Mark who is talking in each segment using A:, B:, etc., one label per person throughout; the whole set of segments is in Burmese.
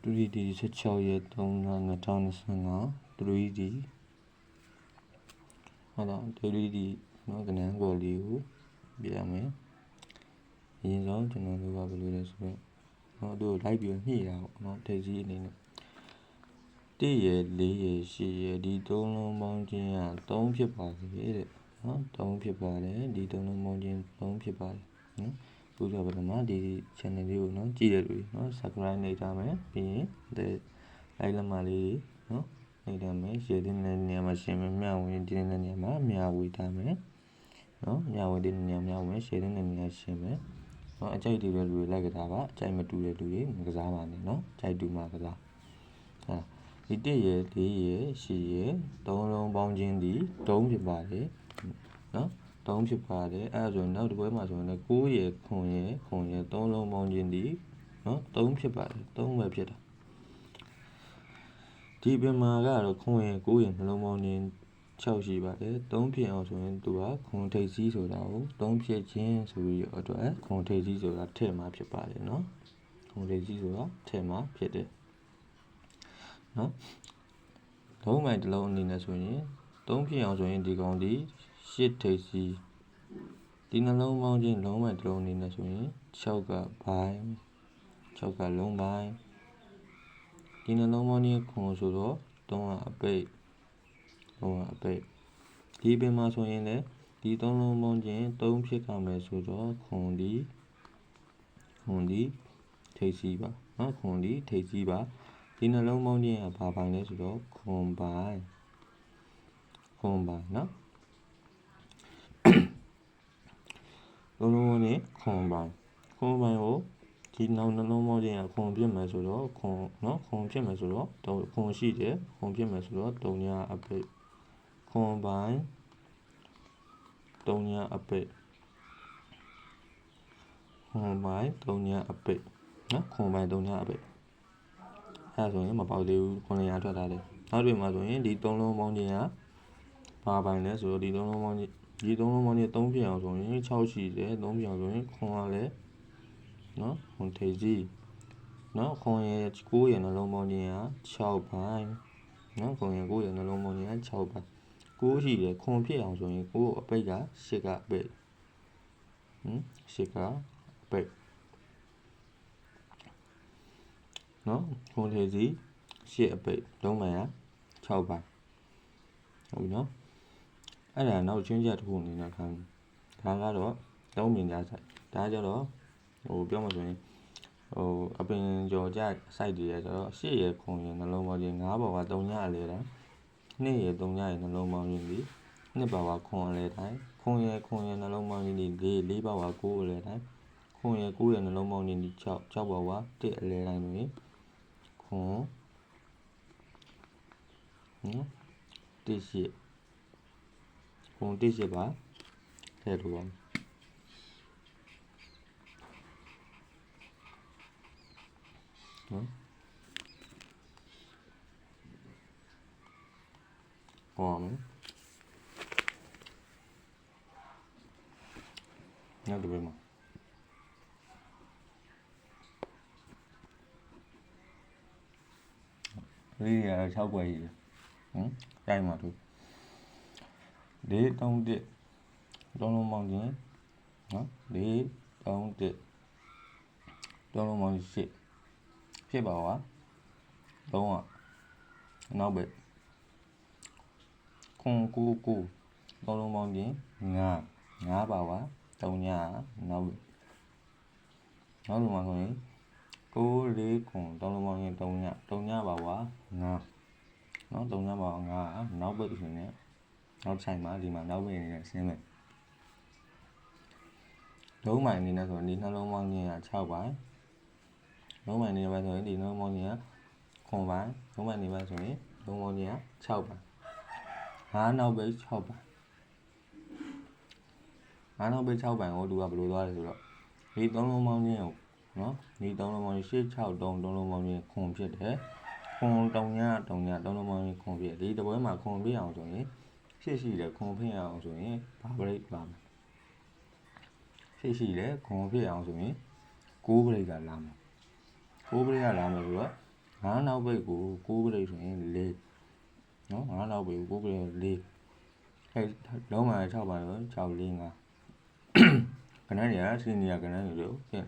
A: 3D 16ရက်3လ2025 3D ဟုတ်တော့ 3D နော်ကနန်းကော်လေးကိုပြရမယ်အရင်ဆုံးကျွန်တော်တို့ကဘယ်လိုလဲဆိုတော့နော်တို့လိုက်ပြီးညှိတာပေါ့နော်ထိပ်ကြီးအနေနဲ့1ရယ်4ရယ်8ရယ်ဒီ3လုံးပေါင်းခြင်းက3ဖြစ်ပါစေတဲ့နော်3ဖြစ်ပါတယ်ဒီ3လုံးပေါင်းခြင်း3ဖြစ်ပါတယ်နော်ပူဇော်ပထမဒီ channel လေးကိုနော်ကြည့်ရလို့နော် subscribe နှိပ်ထားမယ်ပြီးရင်like လက်မလေးနော်နှိပ်ထားမယ် share တဲ့နေရာမှာ share မယ်မျှဝေတဲ့နေရာမှာမျှဝေထားမယ်နော်မျှဝေတဲ့နေရာမျှဝေ share တဲ့နေရာ share မယ်နော်အကြိုက်တူတဲ့လူတွေလိုက်ကစားပါအကြိုက်မတူတဲ့လူတွေမကစားပါနဲ့နော်ကြိုက်တူမှကစားဟာဒီ1ရယ်4ရယ်8ရယ်3လုံးပေါင်းခြင်းဒီ3ဖြစ်ပါတယ်နော်3ဖြစ်ပါတယ်အဲ့ဒါဆိုရင်နောက်တစ်ပွဲမှာဆိုရင်လည်း9ရယ်9ရယ်9ရယ်3လုံးပေါင်းခြင်းဒီနော်3ဖြစ်ပါတယ်3ပဲဖြစ်တာဒီပြင်မှာကတော့9ရယ်9ရယ်နှလုံးပေါင်းခြင်း6ရှိပါတယ်3ဖြစ်အောင်ဆိုရင်သူကခွန်ထိပ်စည်းဆိုတာကို3ဖြစ်ခြင်းဆိုပြီးတော့အတွက်ခွန်ထိပ်စည်းဆိုတာထည့်မှာဖြစ်ပါတယ်နော်ခွန်ထိပ်စည်းဆိုတာထည့်မှာဖြစ်တယ်နော်လုံးမိုင်တစ်လုံးအနေနဲ့ဆိုရင်3ဖြစ်အောင်ဆိုရင်ဒီကောင်ဒီ8ထိပ်စည်းဒီနှလုံးပေါင်းခြင်းလုံးမိုင်တစ်လုံးအနေနဲ့ဆိုရင်6ကဘိုင်း6ကလုံးပိုင်းဒီနှလုံးပေါင်းခြင်းခွန်ဆိုတော့3ကအပိတ်3ကအပိတ်ဒီပင်မှာဆိုရင်လည်းဒီ3လုံးပေါင်းခြင်း3ဖြစ်ကြမယ်ဆိုတော့ခွန်ဒီထိပ်စည်းပါနော်ခွန်ဒီထိပ်စည်းပါဒီနှလုံးပေါင်းခြင်းကဘာပိုင်းလဲဆိုတော့ခွန်ပိုင်းနော်လုံးလုံးနဲ့ခွန်ပိုင်းကိုဒီနောက်နှလုံးပေါင်းခြင်းကခွန်ဖြစ်မယ်ဆိုတော့ခွန်ဖြစ်မယ်ဆိုတော့ခွန်ရှိတယ်ခွန်ဖြစ်မယ်ဆိုတော့3ညအပိတ်ခွန်ပိုင်း3ညအပိတ်ခွန်ပိုင်း3ညအပိတ်နော်ခွန်ပိုင်း3ညအပိတ်အဲ့ဆိုရင်မပေါက်သေးဘူးခွန်လျာထွက်ထားတယ်နောက်တွေမှာဆိုရင်ဒီ3လုံးပေါင်းခြင်းကဘာပိုင်းလဲဆိုတော့ဒီ3လုံးပေါင်းခြင်း3ဖြစ်အောင်ဆိုရင်6ရှိတယ်3ဖြစ်အောင်ဆိုရင်ခွန်ကလည်းနော်ခွန်ထိပ်ကြီးနော်ခွန်ရဲ့9ရဲ့နှလုံးပေါင်းခြင်းက6ပိုင်းနော်ခွန်ရဲ့9ရဲ့နှလုံးပေါင်းခြင်းက6ပိုင်း9ရှိတယ်ခွန်ဖြစ်အောင်ဆိုရင်9အပိတ်က8ကအပိတ်8ကအပိတ်နော်ခွန်ထိပ်ကြီး8အပိတ်လုံးမှန်က6ပိုင်းဟုတ်ပြီနော်အဲ့ဒါနောက်ချင်းချက်တစ်ခုအနေနဲ့ခံဒါကတော့သုံးမြင်ကြဆိုင်ဒါကြတော့ပြောမှဆိုရင်အပင်ကျော်ကြ site တွေရဆိုတော့8ရယ်ခွန်ရယ်နှလုံးပေါင်းခြင်း9ဘောက3ညအလဲတိုင်း2ရယ်3ညရယ်နှလုံးပေါင်းခြင်းဒီ2ဘောကခွန်အလဲတိုင်းခွန်ရယ်နှလုံးပေါင်းခြင်းဒီ4ဘောက9အလဲတိုင်းခွန်ရယ်9ရယ်နှလုံးပေါင်းခြင်းဒီ6ဘောက1အလဲတိုင်းတွင်ခွန်1ခွန်1ပါထည့်လို့ပါနော်ဟောမယ်နောက်တစ်ပိုင်းမှာလေးရ6ပွဲရှိတယ်ကြိုက်မှာသူ4 3 1 3လုံးပေါင်းခြင်းနော်4 3 1 3လုံးပေါင်း8ဖြစ်ပါဝါ3ကနောက်ပဲခွန်9 3လုံးပေါင်းခြင်း5ပါဝါ3ညနောက်ပဲနောက်လုံးမှာဆိုရင်9 4ခွန်3လုံးပေါင်းခြင်း3ညပါဝါ5နော်3ညပါဝါ5နောက်ပဲဆိုရင်နောက်ဆိုင်မှာဒီမှာနောက်ပဲနေနဲ့ဆင်းမယ်လုံးမိုင်အနေနဲ့ဆိုရင်ဒီနှလုံးပေါင်းခြင်းက6ပိုင်းလုံးမိုင်နေပါဆိုရင်ဒီနှလုံးပေါင်းခြင်းကခွန်ပိုင်းလုံးမိုင်နေပါဆိုရင်လုံးပေါင်းခြင်းက6ပိုင်း5နောက်ပဲ6ပိုင်း5နောက်ပဲ6ပိုင်းကိုသူကဘယ်လိုသွားလဲဆိုတော့ဒီ3လုံးပေါင်းခြင်းကိုနော်ဒီ3လုံးပေါင်းခြင်း8 6 3 3လုံးပေါင်းခြင်းခွန်ဖြစ်တယ်ခွန်3ည3လုံးပေါင်းခြင်းခွန်ဖြစ်ဒီတပွဲမှာခွန်ပြအောင်ဆိုရင်8ရှိတယ်ခွန်ဖြစ်အောင်ဆိုရင်ဘာဘရိတ်ပါမယ်8ရှိတယ်ခွန်ဖြစ်အောင်ဆိုရင်9ဘရိတ်ကလာမယ်9ဘရိတ်ကလာမယ်ဆိုတော့ ငါးနောက်ပိတ်ကို6ကလေးဆိုရင်4နော်ငါးနောက်ပိတ်ကို6ကလေး4အဲလုံးမှာ6ပါတော့6 4 5ကဏ္ဍတွေကစီနီယာကဏ္ဍတွေလို့ဖြစ်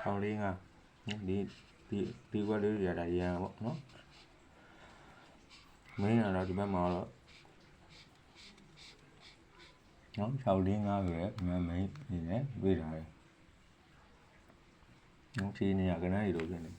A: 6 4 5ဒီကွက်လေးတွေကဒါရန်ပေါ့နော်မင်းကတော့ဒီဘက်မှာတော့နော်6 4 5ပဲမင်းနေနဲ့တွေ့တာလေနော်စီနီယာကဏ္ဍတွေလို့ဖြစ်နေ